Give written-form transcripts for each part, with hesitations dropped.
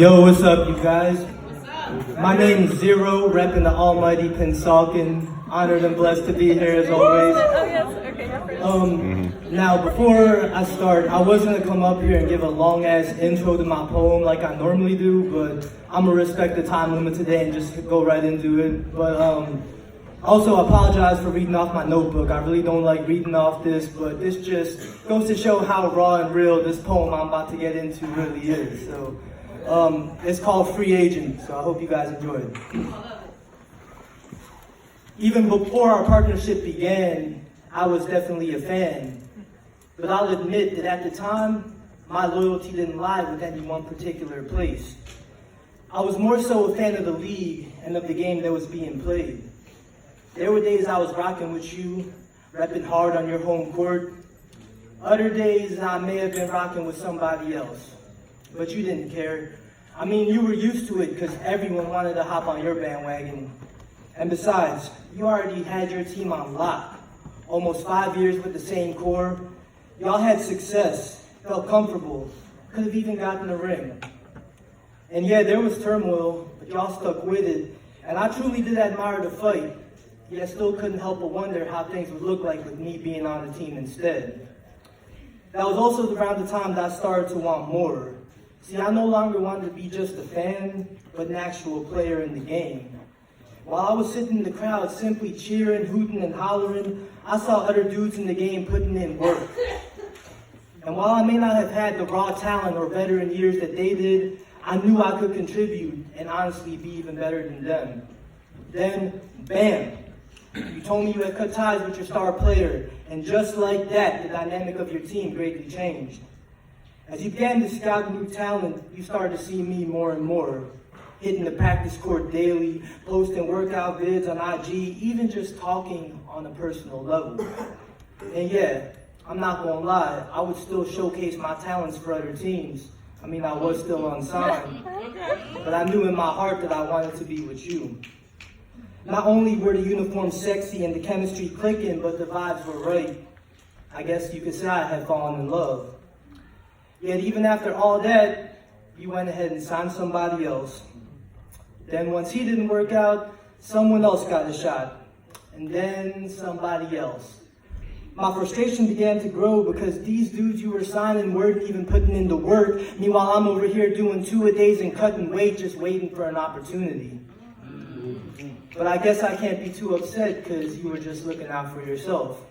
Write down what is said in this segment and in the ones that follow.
Yo, what's up, you guys? My name is Zero, repping the almighty Pennsauken. Honored and blessed to be here as always. Now, before I start, I was gonna come up here and give a long-ass intro to my poem like I normally do, but I'm gonna respect the time limit today and just go right into it. But also, I apologize for reading off my notebook. I really don't like reading off this, but this just goes to show how raw and real this poem I'm about to get into really is. So, it's called Free Agent, so I hope you guys enjoy it. Even before our partnership began, I was definitely a fan. But I'll admit that at the time, my loyalty didn't lie with any one particular place. I was more so a fan of the league and of the game that was being played. There were days I was rocking with you, repping hard on your home court. Other days I may have been rocking with somebody else, but you didn't care. I mean, you were used to it because everyone wanted to hop on your bandwagon. And besides, you already had your team on lock. Almost 5 years with the same core. Y'all had success, felt comfortable, could have even gotten a ring. And yeah, there was turmoil, but y'all stuck with it. And I truly did admire the fight. Yet still couldn't help but wonder how things would look like with me being on the team instead. That was also around the time that I started to want more. See, I no longer wanted to be just a fan, but an actual player in the game. While I was sitting in the crowd simply cheering, hooting, and hollering, I saw other dudes in the game putting in work. And while I may not have had the raw talent or veteran years that they did, I knew I could contribute and honestly be even better than them. Then, bam! You told me you had cut ties with your star player, and just like that, the dynamic of your team greatly changed. As you began to scout new talent, you started to see me more and more, hitting the practice court daily, posting workout vids on IG, even just talking on a personal level. And yeah, I'm not gonna lie, I would still showcase my talents for other teams. I mean, I was still unsigned, but I knew in my heart that I wanted to be with you. Not only were the uniforms sexy and the chemistry clicking, but the vibes were right. I guess you could say I had fallen in love. Yet even after all that, you went ahead and signed somebody else. Then once he didn't work out, someone else got a shot. And then somebody else. My frustration began to grow because these dudes you were signing weren't even putting in the work. Meanwhile, I'm over here doing 2-a-days and cutting weight, just waiting for an opportunity. But I guess I can't be too upset because you were just looking out for yourself.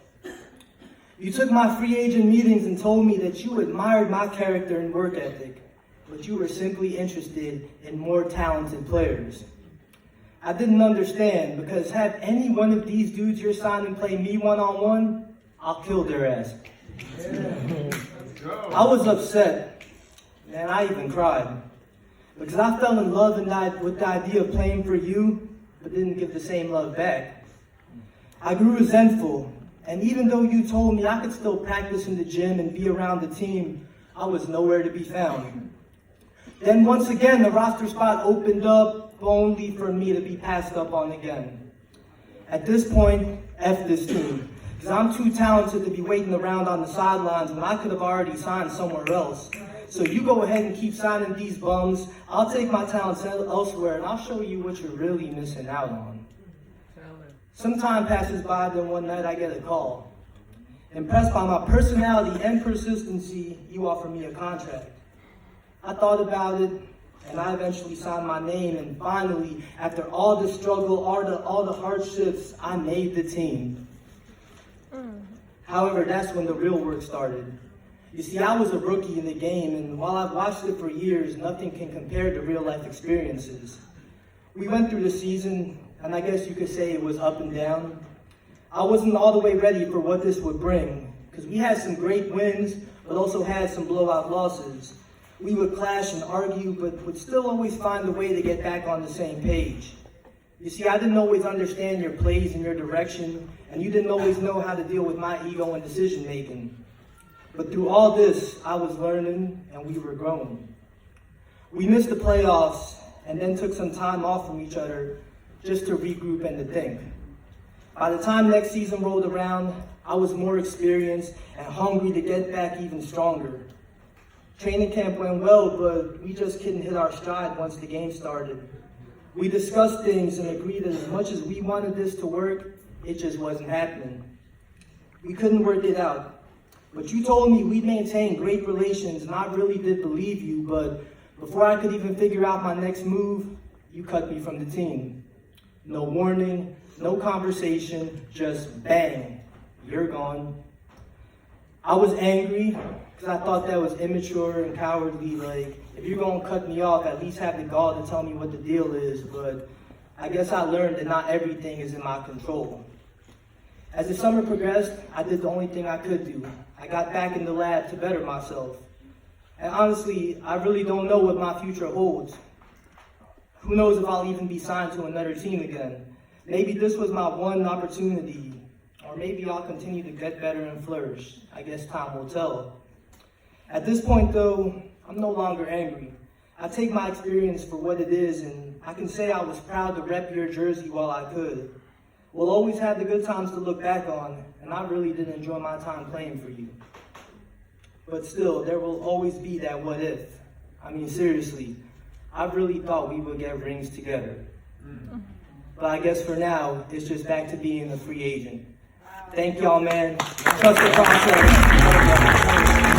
You took my free agent meetings and told me that you admired my character and work ethic, but you were simply interested in more talented players. I didn't understand because had any one of these dudes you're signing play me one-on-one, I'll kill their ass. I was upset, and I even cried, because I fell in love with the idea of playing for you, but didn't give the same love back. I grew resentful, and even though you told me I could still practice in the gym and be around the team, I was nowhere to be found. Then once again, the roster spot opened up, only for me to be passed up on again. At this point, F this team, because I'm too talented to be waiting around on the sidelines when I could have already signed somewhere else. So you go ahead and keep signing these bums. I'll take my talents elsewhere, and I'll show you what you're really missing out on. Some time passes by, then one night I get a call. Impressed by my personality and persistency, you offer me a contract. I thought about it, and I eventually signed my name, and finally, after all the struggle, all the hardships, I made the team. However, that's when the real work started. You see, I was a rookie in the game, and while I've watched it for years, nothing can compare to real-life experiences. We went through the season, and I guess you could say it was up and down. I wasn't all the way ready for what this would bring, because we had some great wins, but also had some blowout losses. We would clash and argue, but would still always find a way to get back on the same page. You see, I didn't always understand your plays and your direction, and you didn't always know how to deal with my ego and decision-making. But through all this, I was learning, and we were growing. We missed the playoffs, and then took some time off from each other just to regroup and to think. By the time next season rolled around, I was more experienced and hungry to get back even stronger. Training camp went well, but we just couldn't hit our stride once the game started. We discussed things and agreed that as much as we wanted this to work, it just wasn't happening. We couldn't work it out. But you told me we'd maintain great relations, and I really did believe you, but before I could even figure out my next move, you cut me from the team. No warning, no conversation, just bang, you're gone. I was angry because I thought that was immature and cowardly. Like, if you're gonna cut me off, at least have the gall to tell me what the deal is. But I guess I learned that not everything is in my control. As the summer progressed, I did the only thing I could do. I got back in the lab to better myself. And honestly, I really don't know what my future holds. Who knows if I'll even be signed to another team again. Maybe this was my one opportunity, or maybe I'll continue to get better and flourish. I guess time will tell. At this point though, I'm no longer angry. I take my experience for what it is, and I can say I was proud to rep your jersey while I could. We'll always have the good times to look back on, and I really did enjoy my time playing for you. But still, there will always be that what if. I mean, seriously, I really thought we would get rings together. But I guess for now, it's just back to being a free agent. Thank y'all, man. Trust the process.